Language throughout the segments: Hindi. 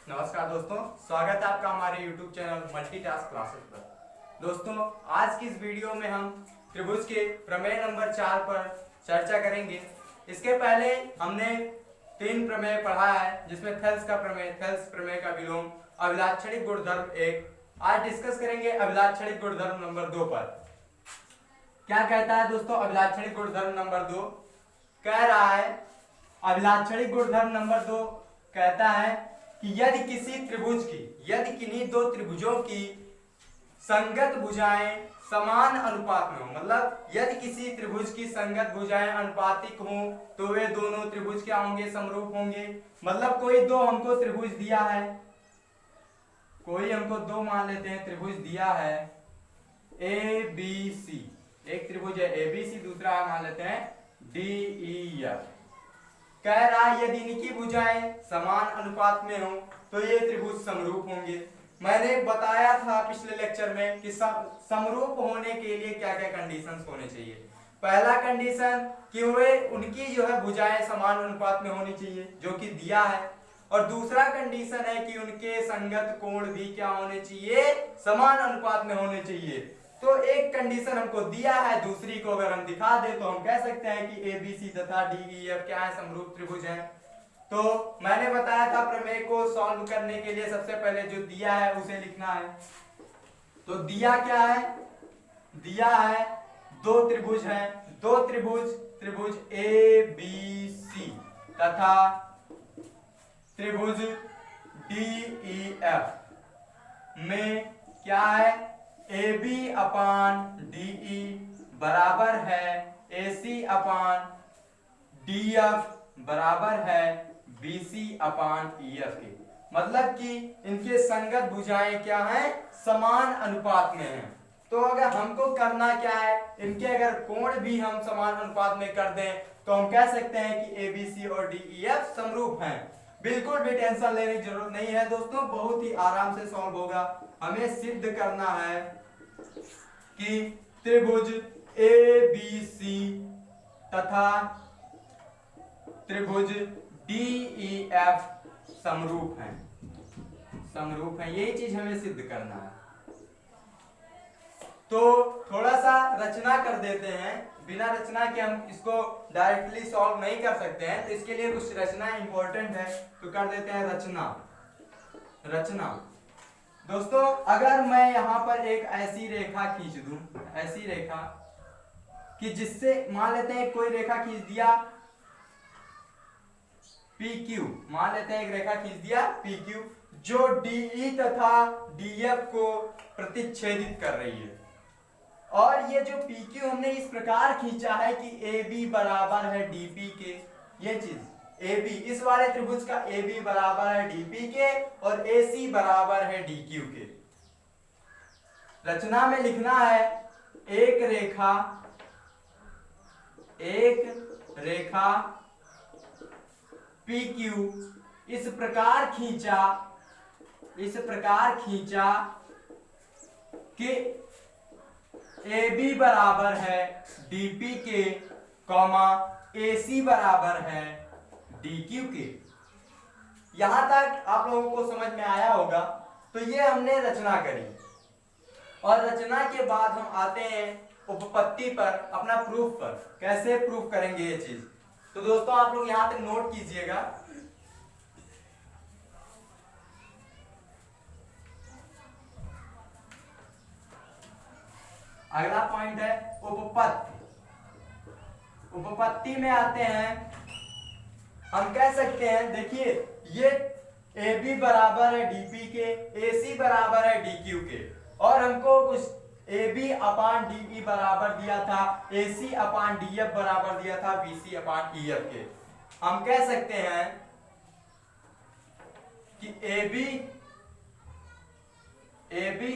नमस्कार दोस्तों, स्वागत है आपका हमारे YouTube चैनल मल्टीटास्क क्लासेस पर। दोस्तों, आज की इस वीडियो में हम त्रिभुज के प्रमेय नंबर 4 पर चर्चा करेंगे। इसके पहले हमने 3 प्रमेय पढ़ा है, जिसमें थेल्स प्रमेय का विलोम, अभिलाक्षणिक गुणधर्म 1। आज डिस्कस करेंगे अभिलाक्षणिक गुणधर्म नंबर 2 पर। क्या कहता है दोस्तों अभिलाक्षणिक गुणधर्म नंबर 2? कह रहा है अभिलाक्षणिक गुणधर्म नंबर 2 कहता है कि यदि किन्हीं दो त्रिभुजों की संगत भुजाएं समान अनुपात में हो, मतलब यदि किसी त्रिभुज की संगत भुजाएं अनुपातिक हो तो वे दोनों त्रिभुज क्या होंगे? समरूप होंगे। मतलब कोई दो हमको त्रिभुज दिया है, कोई हमको दो मान लेते हैं त्रिभुज दिया है ए बी सी। एक त्रिभुज है ए बी सी, दूसरा मान लेते हैं डी ई एफ। कह रहा है यदि इनकी भुजाएं समान अनुपात में हो तो ये त्रिभुज समरूप होंगे। मैंने बताया था पिछले लेक्चर में कि समरूप होने के लिए क्या क्या कंडीशंस होने चाहिए। पहला कंडीशन कि वे उनकी जो है भुजाएं समान अनुपात में होनी चाहिए, जो कि दिया है। और दूसरा कंडीशन है कि उनके संगत कोण भी क्या होने चाहिए? समान अनुपात में होने चाहिए। तो एक कंडीशन हमको दिया है, दूसरी को अगर हम दिखा दे तो हम कह सकते हैं कि ए बी सी तथा डी ई एफ क्या है? समरूप त्रिभुज हैं। तो मैंने बताया था प्रमेय को सॉल्व करने के लिए सबसे पहले जो दिया है उसे लिखना है। तो दिया क्या है? दिया है दो त्रिभुज हैं, दो त्रिभुज ए बी सी तथा त्रिभुज डी ई एफ में क्या है? A B upon D E बराबर है ए सी अपान डी एफ बराबर है बी सी अपान ई एफ के। मतलब कि इनके संगत भुजाएं क्या हैं? समान अनुपात में हैं। तो अगर हमको करना क्या है, इनके अगर कोण भी हम समान अनुपात में कर दें तो हम कह सकते हैं कि ए बी सी और डी ई एफ समरूप हैं। बिल्कुल भी टेंशन लेने की जरूरत नहीं है दोस्तों, बहुत ही आराम से सॉल्व होगा। हमें सिद्ध करना है कि त्रिभुज ए बी सी तथा त्रिभुज डी ई एफ समरूप हैं, यही चीज हमें सिद्ध करना है। तो थोड़ा सा रचना कर देते हैं, बिना रचना के हम इसको डायरेक्टली सॉल्व नहीं कर सकते हैं, तो इसके लिए कुछ रचना इंपॉर्टेंट है, तो कर देते हैं रचना। दोस्तों, अगर मैं यहां पर एक ऐसी रेखा खींच दूं, ऐसी रेखा कि जिससे मान लेते हैं कोई रेखा खींच दिया PQ, मान लेते हैं एक रेखा खींच दिया PQ जो DE तथा DF को प्रतिच्छेदित कर रही है। और ये जो PQ हमने इस प्रकार खींचा है कि AB बराबर है DP के। ये चीज AB, इस वाले त्रिभुज का AB बराबर है DP के और AC बराबर है DQ के। रचना में लिखना है एक रेखा PQ इस प्रकार खींचा कि AB बराबर है DP के, AC बराबर है DQ के। यहां तक आप लोगों को समझ में आया होगा। तो ये हमने रचना करी, और रचना के बाद हम आते हैं उपपत्ति पर, अपना प्रूफ पर। कैसे प्रूफ करेंगे ये चीज? तो दोस्तों आप लोग यहां तक नोट कीजिएगा। अगला पॉइंट है उपपत्ति में आते हैं। हम कह सकते हैं, देखिए ये AB बराबर है DP के, AC बराबर है DQ के, और हमको कुछ AB अपान DE बराबर दिया था, AC अपान DF बराबर दिया था BC अपान EF के। हम कह सकते हैं कि AB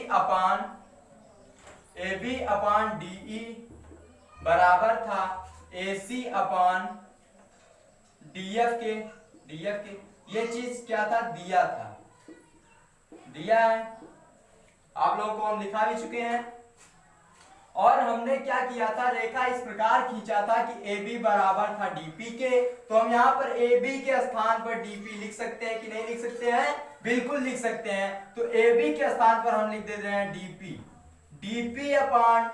अपान DE बराबर था AC अपान DF के। ये चीज क्या था? दिया है। आप लोगों को हम लिखा भी चुके हैं। और हमने क्या किया था, रेखा इस प्रकार खींचा था कि ए बी बराबर था डीपी के। तो हम यहाँ पर ए बी के स्थान पर डीपी लिख सकते हैं कि नहीं लिख सकते हैं? बिल्कुल लिख सकते हैं। तो ए बी के स्थान पर हम लिख देते हैं डीपी, डीपी अपान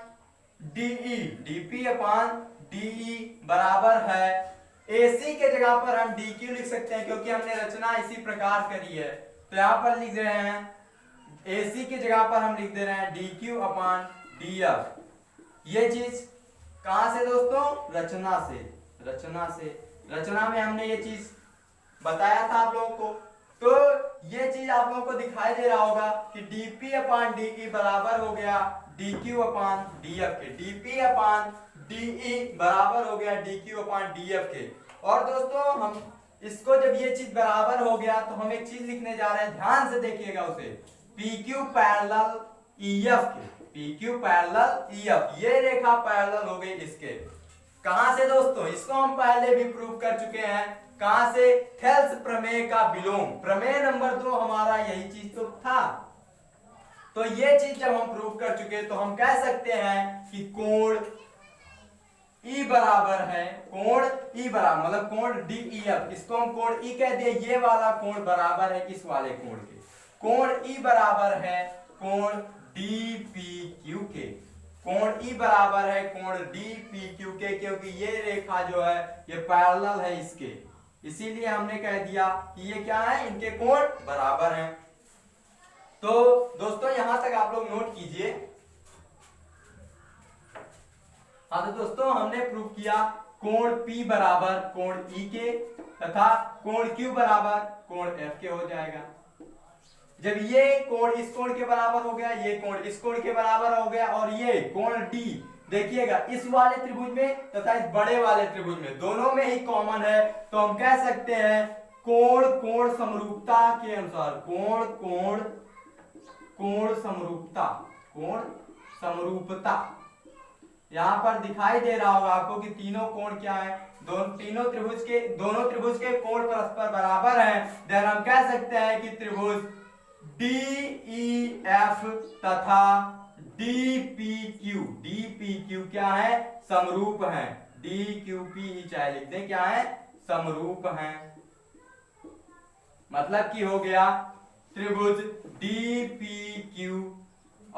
डीई, डीपी अपान डीई बराबर है एसी के जगह पर हम डी क्यू लिख सकते हैं, क्योंकि हमने रचना इसी प्रकार करी है। तो यहाँ पर लिख रहे हैं एसी की जगह पर हम लिख दे रहे हैं डी क्यू अपान डी एफ। ये चीज कहां से दोस्तों? रचना से, रचना से, रचना में हमने ये चीज बताया था आप लोगों को। तो ये चीज आप लोगों को दिखाई दे रहा होगा कि डीपी अपान डीई बराबर हो गया डी क्यू अपान डी एफ के, डीपी अपान डीई बराबर हो गया डी क्यू अपान डी एफ के। और दोस्तों हम इसको जब ये चीज बराबर हो गया तो हम एक चीज लिखने जा रहे हैं, ध्यान से देखिएगा उसे, P Q parallel E F के, P Q parallel E F, ये रेखा पैरेलल हो गई इसके। कहां से दोस्तों? इसको हम पहले भी प्रूव कर चुके हैं। कहां से? थेल्स प्रमेय का विलोम, प्रमेय नंबर 2 हमारा यही चीज तो था। तो ये चीज जब हम प्रूव कर चुके तो हम कह सकते हैं कि कोण E बराबर है, कोण E बराबर मतलब कोण DEF, इसको हम कोण E कह दिए, ये वाला कोण बराबर है इस वाले कोण के। कोण E बराबर है कोण DPQ के, कोण E बराबर है कोण DPQ के, क्योंकि ये रेखा जो है ये पैरेलल है इसके, इसीलिए हमने कह दिया कि ये क्या है, इनके कोण बराबर हैं। तो दोस्तों यहां तक आप लोग नोट कीजिए। हाँ तो दोस्तों हमने प्रूव किया कोण P बराबर कोण E के तथा कोण Q बराबर कोण F के हो जाएगा। जब ये कोण इस कोण के बराबर हो गया, ये कोण इस कोण के बराबर हो गया, और ये कोण D देखिएगा इस वाले त्रिभुज में तथा इस बड़े वाले त्रिभुज में, दोनों में ही कॉमन है। तो हम कह सकते हैं कोण कोण समरूपता के अनुसार, कोण कोण कोण समरूपता, कोण समरूपता यहां पर दिखाई दे रहा होगा आपको कि तीनों कोण क्या है, दोनों त्रिभुज के कोण परस्पर बराबर हैं। देन हम कह सकते हैं कि त्रिभुज DEF तथा DPQ क्या है, समरूप हैं। DQPE चाहे लिख दें, क्या है, समरूप हैं। मतलब कि हो गया त्रिभुज DPQ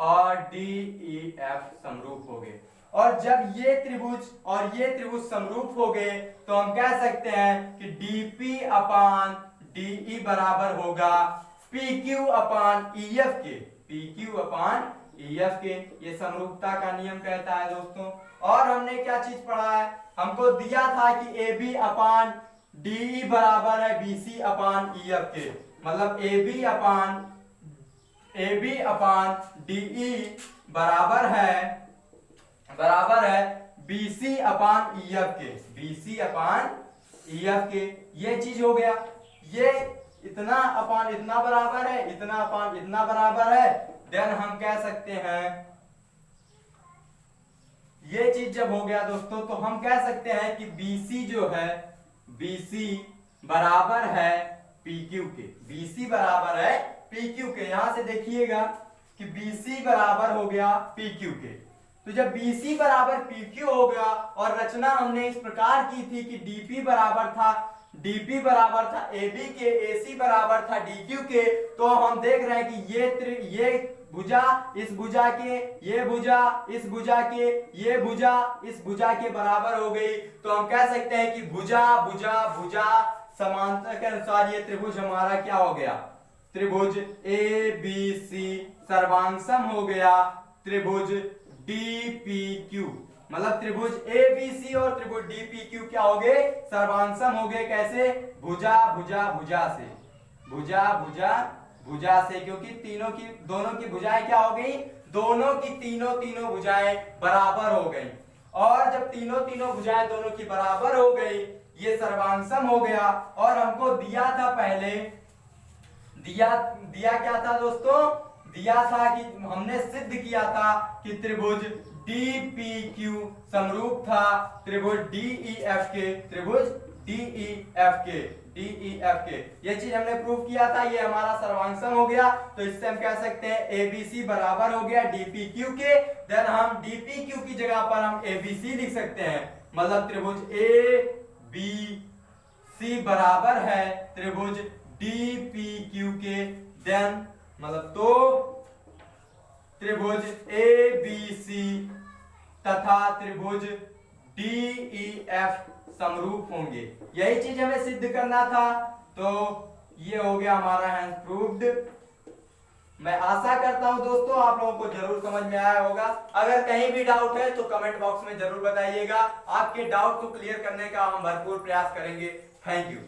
और DEF समरूप हो गए। और जब ये त्रिभुज और ये त्रिभुज समरूप हो गए तो हम कह सकते हैं कि DP अपान DE बराबर होगा PQ अपान EF के, PQ अपान EF के। ये समरूपता का नियम कहता है दोस्तों। और हमने क्या चीज पढ़ा है, हमको दिया था कि AB अपान DE बराबर है BC अपान EF के, मतलब AB अपान DE बराबर है BC अपान EF के, BC अपान EF के। ये चीज हो गया, ये इतना अपान इतना बराबर है, इतना अपान इतना बराबर है। देन हम कह सकते हैं, ये चीज जब हो गया दोस्तों तो हम कह सकते हैं कि BC जो है, BC बराबर है PQ के, BC बराबर है PQ के। यहां से देखिएगा कि BC बराबर हो गया PQ के। तो जब BC बराबर PQ हो गया और रचना हमने इस प्रकार की थी कि DP बराबर था AB के, AC बराबर था DQ के, तो हम देख रहे हैं कि ये भुजा इस भुजा के, ये भुजा इस भुजा के, ये भुजा इस भुजा के बराबर हो गई। तो हम कह सकते हैं कि भुजा भुजा भुजा समांतर के अनुसार ये त्रिभुज हमारा क्या हो गया, त्रिभुज ABC सर्वांगसम हो गया त्रिभुज DPQ, मतलब त्रिभुज ABC और त्रिभुज DPQ क्या हो गए, सर्वांगसम हो गए। कैसे? भुजा भुजा भुजा से, भुजा भुजा भुजा से, क्योंकि दोनों की भुजाएं क्या हो गई, दोनों की तीनों भुजाएं बराबर हो गई। और जब तीनों भुजाएं दोनों की बराबर हो गई, ये सर्वांगसम हो गया। और हमको दिया था पहले, दिया क्या था दोस्तों, दिया था कि हमने सिद्ध किया था कि त्रिभुज DPQ समरूप था त्रिभुज DEF के, त्रिभुज डी ई एफ के, डी ई एफ के। ये चीज हमने प्रूव किया था, ये हमारा सर्वांग हो गया। तो इससे हम कह सकते हैं एबीसी बराबर हो गया डीपीक्यू के। देन हम डीपीक्यू की जगह पर हम एबीसी लिख सकते हैं, मतलब त्रिभुज ए बी सी बराबर है त्रिभुज डीपीक्यू के। देन मतलब तो त्रिभुज ए बी सी तथा त्रिभुज डी ई एफ समरूप होंगे। यही चीज हमें सिद्ध करना था। तो ये हो गया हमारा हैंस प्रूव्ड। मैं आशा करता हूं दोस्तों आप लोगों को जरूर समझ में आया होगा। अगर कहीं भी डाउट है तो कमेंट बॉक्स में जरूर बताइएगा। आपके डाउट को क्लियर करने का हम भरपूर प्रयास करेंगे। Thank you.